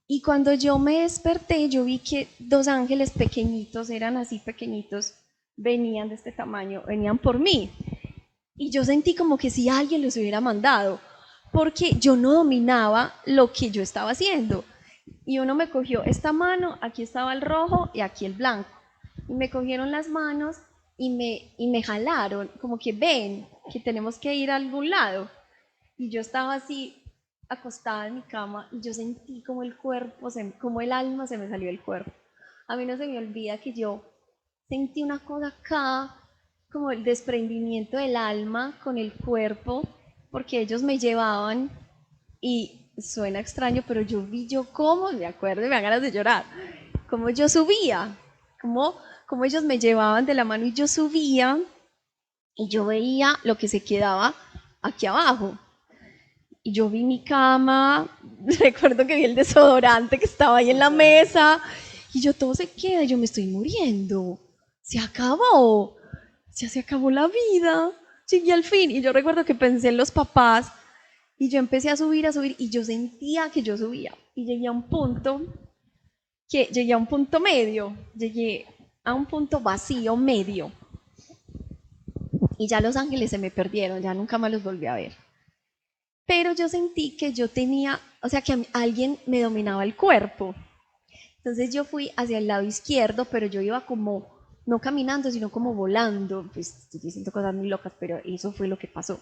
Y cuando yo me desperté, yo vi que dos ángeles pequeñitos, eran así pequeñitos, venían de este tamaño, venían por mí. Y yo sentí como que si alguien los hubiera mandado, porque yo no dominaba lo que yo estaba haciendo. Y uno me cogió esta mano, aquí estaba el rojo y aquí el blanco. Y me cogieron las manos y me jalaron, como que ven, que tenemos que ir a algún lado. Y yo estaba así acostada en mi cama y yo sentí como como el alma se me salió del cuerpo. A mí no se me olvida que yo sentí una cosa acá, como el desprendimiento del alma con el cuerpo, porque ellos me llevaban y suena extraño, pero yo cómo, me acuerdo y me dan ganas de llorar, cómo yo subía, cómo ellos me llevaban de la mano y yo subía y yo veía lo que se quedaba aquí abajo. Y yo vi mi cama, recuerdo que vi el desodorante que estaba ahí en la mesa, y yo todo se queda, yo me estoy muriendo, se acabó, ya se acabó la vida, llegué al fin. Y yo recuerdo que pensé en los papás, y yo empecé a subir, y yo sentía que yo subía, y llegué a un punto medio, llegué a un punto vacío medio, y ya los ángeles se me perdieron, ya nunca más los volví a ver. Pero yo sentí que yo tenía, o sea, que alguien me dominaba el cuerpo. Entonces yo fui hacia el lado izquierdo, pero yo iba como, no caminando, sino como volando. Pues estoy diciendo cosas muy locas, pero eso fue lo que pasó.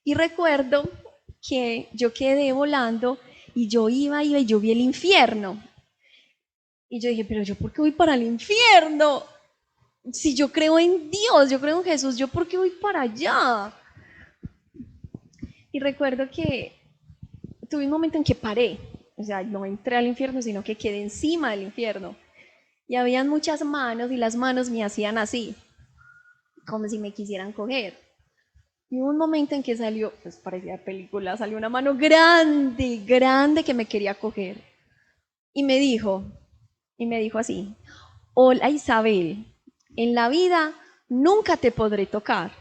Y recuerdo que yo quedé volando y yo iba y yo vi el infierno. Y yo dije, pero yo ¿por qué voy para el infierno? Si yo creo en Dios, yo creo en Jesús, ¿yo por qué voy para allá? Y recuerdo que tuve un momento en que paré, o sea, no entré al infierno, sino que quedé encima del infierno. Y habían muchas manos y las manos me hacían así, como si me quisieran coger. Y hubo un momento en que salió, pues parecía película, salió una mano grande, grande que me quería coger. Y me dijo así, hola Isabel, en la vida nunca te podré tocar.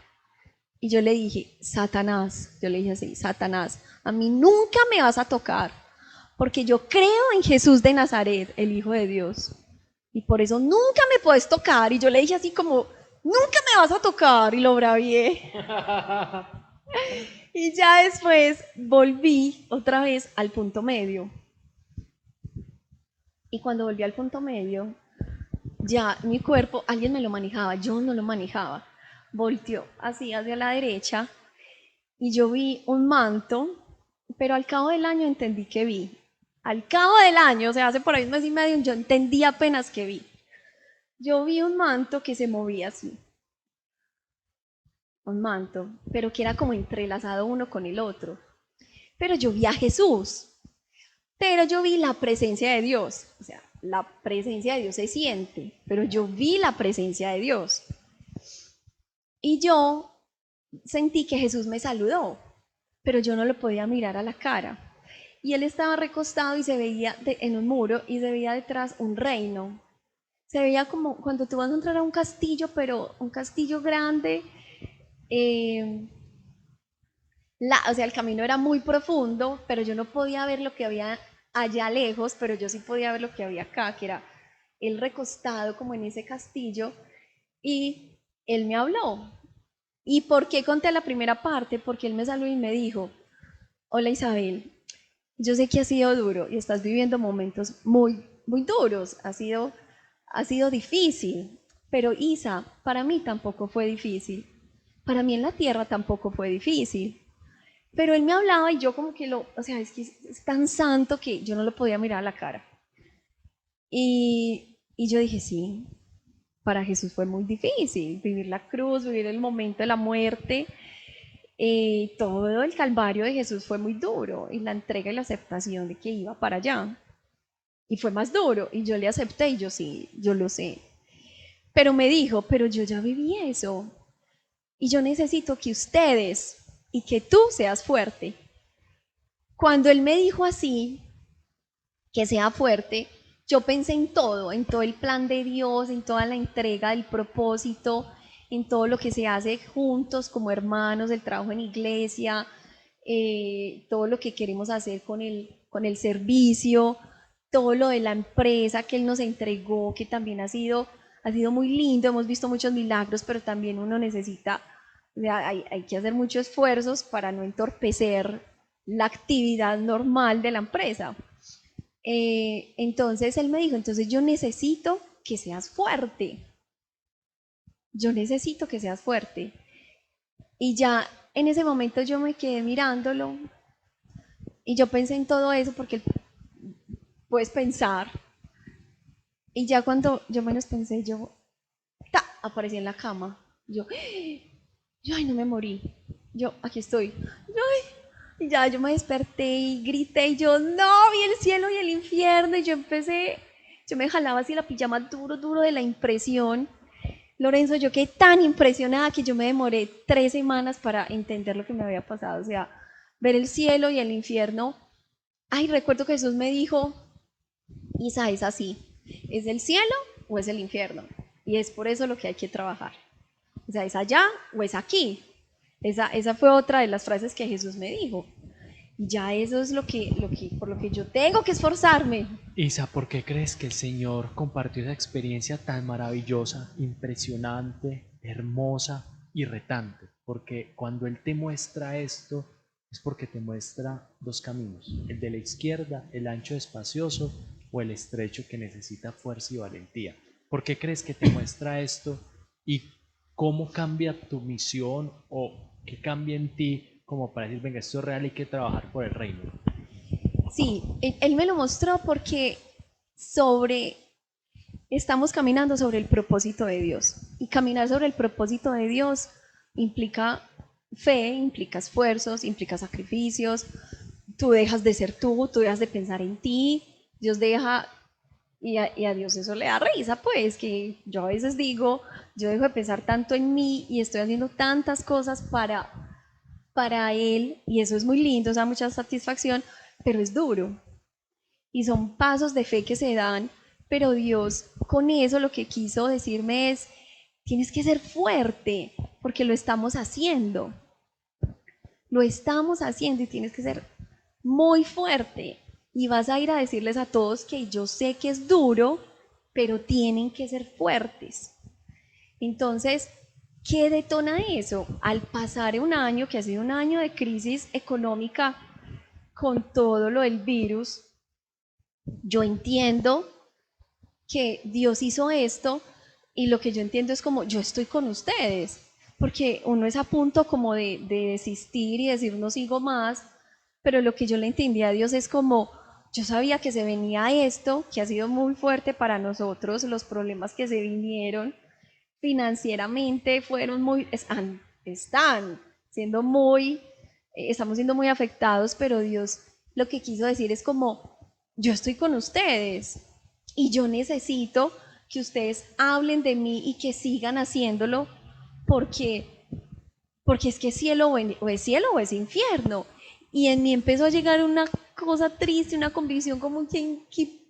Y yo le dije, Satanás, yo le dije así, Satanás, a mí nunca me vas a tocar, porque yo creo en Jesús de Nazaret, el Hijo de Dios. Y por eso nunca me puedes tocar. Y yo le dije así como, nunca me vas a tocar. Y lo bravié. Y ya después volví otra vez al punto medio. Y cuando volví al punto medio, ya mi cuerpo, alguien me lo manejaba, yo no lo manejaba. Volteó así hacia la derecha y yo vi un manto, pero al cabo del año entendí que vi. Al cabo del año, o sea, hace por ahí un mes y medio, yo entendí apenas que vi. Yo vi un manto que se movía así, un manto, pero que era como entrelazado uno con el otro. Pero yo vi a Jesús, pero yo vi la presencia de Dios. O sea, la presencia de Dios se siente, pero yo vi la presencia de Dios. Y yo sentí que Jesús me saludó, pero yo no lo podía mirar a la cara. Y él estaba recostado y se veía en un muro y se veía detrás un reino. Se veía como cuando tú vas a entrar a un castillo, pero un castillo grande. eh, o sea, el camino era muy profundo, pero yo no podía ver lo que había allá lejos, pero yo sí podía ver lo que había acá, que era él recostado como en ese castillo, y él me habló. ¿Y por qué conté la primera parte? Porque él me saludó y me dijo, hola Isabel, yo sé que ha sido duro y estás viviendo momentos muy, muy duros, ha sido difícil, pero Isa, para mí tampoco fue difícil, para mí en la tierra tampoco fue difícil. Pero él me hablaba y yo como que o sea, es que es tan santo que yo no lo podía mirar a la cara. Y yo dije, sí, para Jesús fue muy difícil vivir la cruz, vivir el momento de la muerte. Todo el calvario de Jesús fue muy duro y la entrega y la aceptación de que iba para allá. Y fue más duro y yo le acepté y yo sí, yo lo sé. Pero me dijo, pero yo ya viví eso y yo necesito que ustedes y que tú seas fuerte. Cuando él me dijo así, que sea fuerte, yo pensé en todo el plan de Dios, en toda la entrega del propósito, en todo lo que se hace juntos como hermanos, el trabajo en iglesia, todo lo que queremos hacer con el servicio, todo lo de la empresa que Él nos entregó, que también ha sido muy lindo, hemos visto muchos milagros, pero también uno necesita, o sea, hay que hacer muchos esfuerzos para no entorpecer la actividad normal de la empresa. Entonces él me dijo, entonces yo necesito que seas fuerte, yo necesito que seas fuerte. Y ya en ese momento yo me quedé mirándolo y yo pensé en todo eso porque puedes pensar. Y ya cuando yo menos pensé, yo aparecí en la cama. Yo, ay, no me morí. Yo, aquí estoy. Y ya yo me desperté y grité y yo, no, vi el cielo y el infierno. Y yo me jalaba así la pijama duro, duro de la impresión. Lorenzo, yo quedé tan impresionada que yo me demoré 3 semanas para entender lo que me había pasado. O sea, ver el cielo y el infierno. Ay, recuerdo que Jesús me dijo, Isa, es así. ¿Es el cielo o es el infierno? Y es por eso lo que hay que trabajar. O sea, ¿es allá o es aquí? Esa fue otra de las frases que Jesús me dijo. Ya eso es por lo que yo tengo que esforzarme. Isa, ¿por qué crees que el Señor compartió esa experiencia tan maravillosa, impresionante, hermosa y retante? Porque cuando Él te muestra esto, es porque te muestra dos caminos, el de la izquierda, el ancho espacioso, o el estrecho que necesita fuerza y valentía. ¿Por qué crees que te muestra esto y cómo cambia tu misión o qué cambia en ti como para decir, venga, esto es real y hay que trabajar por el reino? Sí, él me lo mostró porque sobre estamos caminando sobre el propósito de Dios. Y caminar sobre el propósito de Dios implica fe, implica esfuerzos, implica sacrificios. Tú dejas de ser tú dejas de pensar en ti. Dios deja, y a Dios eso le da risa, pues, que yo a veces digo, yo dejo de pensar tanto en mí y estoy haciendo tantas cosas para Él, y eso es muy lindo, da mucha satisfacción, pero es duro. Y son pasos de fe que se dan, pero Dios con eso lo que quiso decirme es, tienes que ser fuerte, porque lo estamos haciendo y tienes que ser muy fuerte. Y vas a ir a decirles a todos que yo sé que es duro, pero tienen que ser fuertes. Entonces, ¿qué detona eso? Al pasar un año, que ha sido un año de crisis económica con todo lo del virus, yo entiendo que Dios hizo esto y lo que yo entiendo es como yo estoy con ustedes, porque uno es a punto como de desistir y decir no sigo más, pero lo que yo le entendí a Dios es como yo sabía que se venía esto, que ha sido muy fuerte para nosotros, los problemas que se vinieron financieramente fueron están siendo estamos siendo muy afectados, pero Dios lo que quiso decir es como, yo estoy con ustedes y yo necesito que ustedes hablen de mí y que sigan haciéndolo porque, porque es que o es cielo o es infierno. Y en mí empezó a llegar una cosa triste, una convicción como que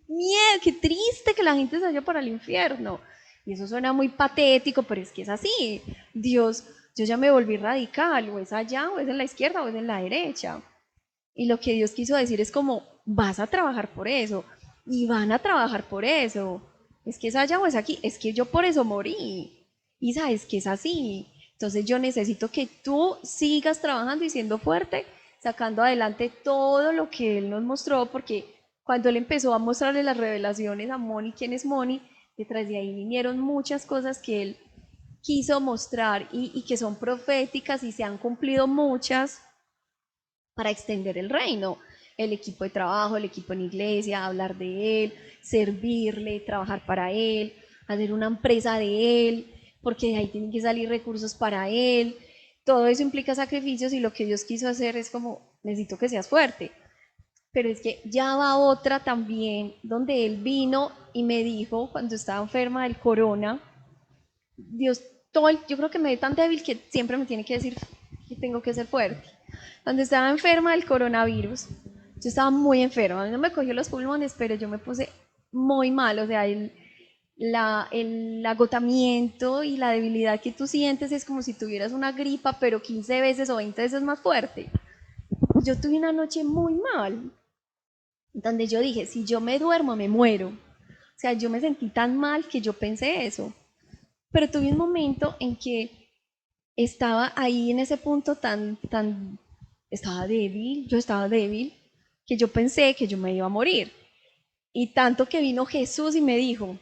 miedo, qué triste que la gente se vaya para el infierno. Y eso suena muy patético, pero es que es así. Dios, yo ya me volví radical, o es allá, o es en la izquierda, o es en la derecha. Y lo que Dios quiso decir es como, vas a trabajar por eso, y van a trabajar por eso. Es que es allá o es aquí, es que yo por eso morí. Y sabes que es así. Entonces yo necesito que tú sigas trabajando y siendo fuerte, sacando adelante todo lo que Él nos mostró, porque cuando Él empezó a mostrarle las revelaciones a Moni, quién es Moni, detrás de ahí vinieron muchas cosas que Él quiso mostrar y que son proféticas y se han cumplido muchas para extender el reino. El equipo de trabajo, el equipo en iglesia, hablar de Él, servirle, trabajar para Él, hacer una empresa de Él, porque de ahí tienen que salir recursos para Él. Todo eso implica sacrificios y lo que Dios quiso hacer es como, necesito que seas fuerte. Pero es que ya va otra también, donde Él vino y me dijo, cuando estaba enferma del corona, Dios, yo creo que me ve tan débil que siempre me tiene que decir que tengo que ser fuerte. Cuando estaba enferma del coronavirus, yo estaba muy enferma, no me cogió los pulmones, pero yo me puse muy mal, o sea, el agotamiento y la debilidad que tú sientes es como si tuvieras una gripa, pero 15 veces o 20 veces más fuerte. Yo tuve una noche muy mal, donde yo dije, si yo me duermo, me muero. O sea, yo me sentí tan mal que yo pensé eso. Pero tuve un momento en que estaba ahí en ese punto estaba débil, yo estaba débil, que yo pensé que yo me iba a morir. Y tanto que vino Jesús y me dijo,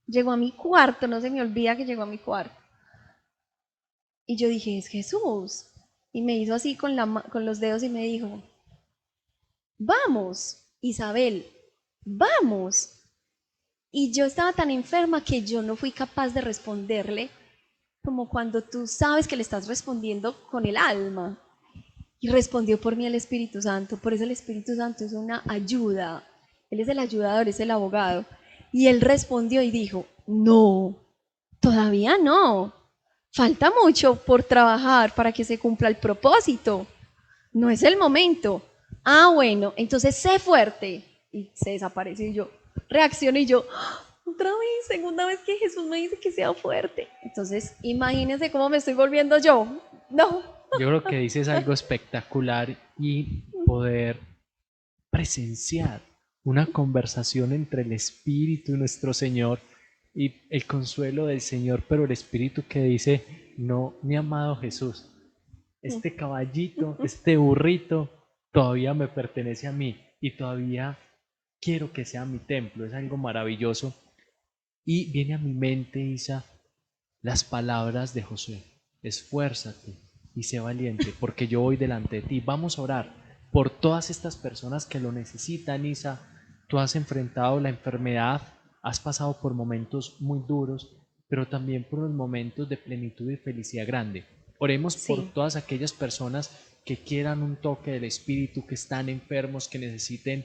llegó a mi cuarto, no se me olvida que llegó a mi cuarto. Y yo dije, es Jesús. Y me hizo así con los dedos y me dijo, vamos, Isabel, vamos. Y yo estaba tan enferma que yo no fui capaz de responderle como cuando tú sabes que le estás respondiendo con el alma. Y respondió por mí el Espíritu Santo. Por eso el Espíritu Santo es una ayuda. Él es el ayudador, es el abogado. Y él respondió y dijo, no, todavía no. Falta mucho por trabajar para que se cumpla el propósito. No es el momento. Ah, bueno, entonces sé fuerte. Y se desapareció y yo reacciono y yo, otra vez, segunda vez que Jesús me dice que sea fuerte. Entonces, imagínense cómo me estoy volviendo yo. No. Yo creo que dices algo espectacular y poder presenciar una conversación entre el Espíritu y nuestro Señor y el consuelo del Señor, pero el Espíritu que dice, no, mi amado Jesús, este caballito, este burrito, todavía me pertenece a mí y todavía quiero que sea mi templo, es algo maravilloso. Y viene a mi mente, Isa, las palabras de Josué, esfuérzate y sé valiente, porque yo voy delante de ti. Vamos a orar por todas estas personas que lo necesitan, Isa. Tú has enfrentado la enfermedad, has pasado por momentos muy duros, pero también por unos momentos de plenitud y felicidad grande. Oremos por Sí, todas aquellas personas que quieran un toque del Espíritu, que están enfermos, que necesiten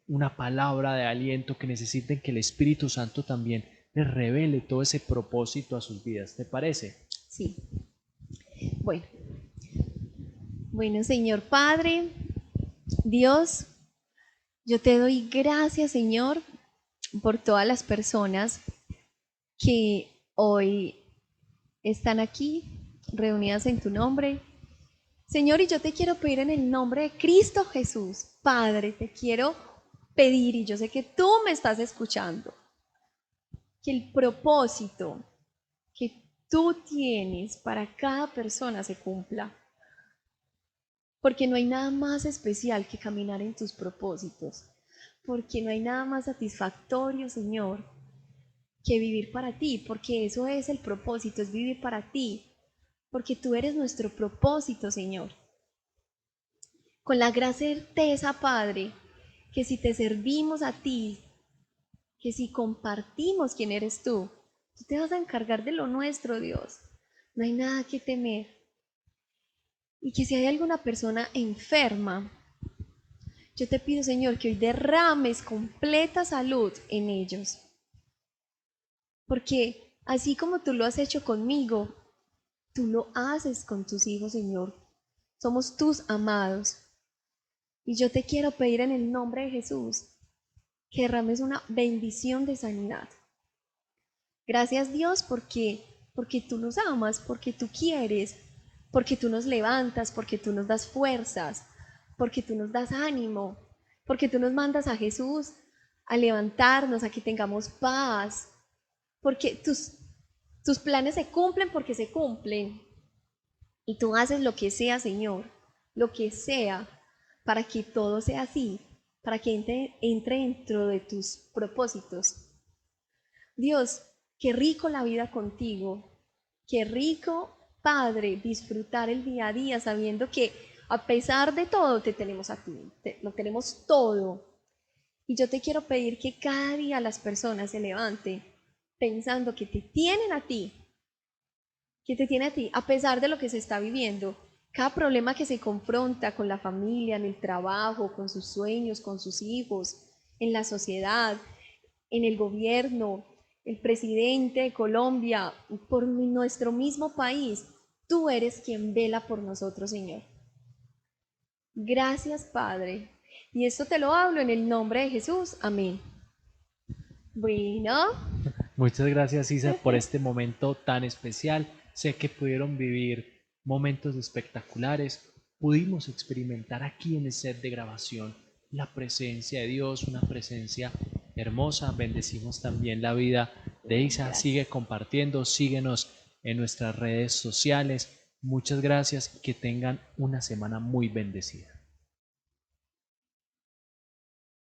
una palabra de aliento, que necesiten que el Espíritu Santo también les revele todo ese propósito a sus vidas. ¿Te parece? sí. Bueno, bueno, Señor Padre, Dios, yo te doy gracias, Señor, por todas las personas que hoy están aquí reunidas en tu nombre. Señor, y yo te quiero pedir en el nombre de Cristo Jesús, Padre, te quiero pedir, y yo sé que tú me estás escuchando, que el propósito que tú tienes para cada persona se cumpla. Porque no hay nada más especial que caminar en tus propósitos. Porque no hay nada más satisfactorio, Señor, que vivir para ti. Porque eso es el propósito, es vivir para ti. Porque tú eres nuestro propósito, Señor. Con la gran certeza, Padre, que si te servimos a ti, que si compartimos quién eres tú te vas a encargar de lo nuestro, Dios. No hay nada que temer. Y que si hay alguna persona enferma, yo te pido, Señor, que hoy derrames completa salud en ellos. Porque así como tú lo has hecho conmigo, tú lo haces con tus hijos, Señor. Somos tus amados. Y yo te quiero pedir en el nombre de Jesús que derrames una bendición de sanidad. Gracias, Dios, porque tú nos amas, porque tú quieres, porque tú nos levantas, porque tú nos das fuerzas, porque tú nos das ánimo, porque tú nos mandas a Jesús a levantarnos, a que tengamos paz, porque tus planes se cumplen porque se cumplen. Y tú haces lo que sea, Señor, lo que sea, para que todo sea así, para que entre dentro de tus propósitos. Dios, qué rico la vida contigo, qué rico, Padre, disfrutar el día a día sabiendo que a pesar de todo te tenemos a ti, lo tenemos todo. Y yo te quiero pedir que cada día las personas se levanten pensando que te tienen a ti, que te tiene a ti, a pesar de lo que se está viviendo. Cada problema que se confronta con la familia, en el trabajo, con sus sueños, con sus hijos, en la sociedad, en el gobierno, el presidente de Colombia, por nuestro mismo país, tú eres quien vela por nosotros, Señor. Gracias, Padre. Y esto te lo hablo en el nombre de Jesús. Amén. Bueno, Muchas gracias, Isa, por este momento tan especial. Sé que pudieron vivir momentos espectaculares. Pudimos experimentar aquí en el set de grabación la presencia de Dios, una presencia hermosa. Bendecimos también la vida de Isa. Sigue gracias. compartiendo, síguenos en nuestras redes sociales. Muchas gracias y que tengan una semana muy bendecida.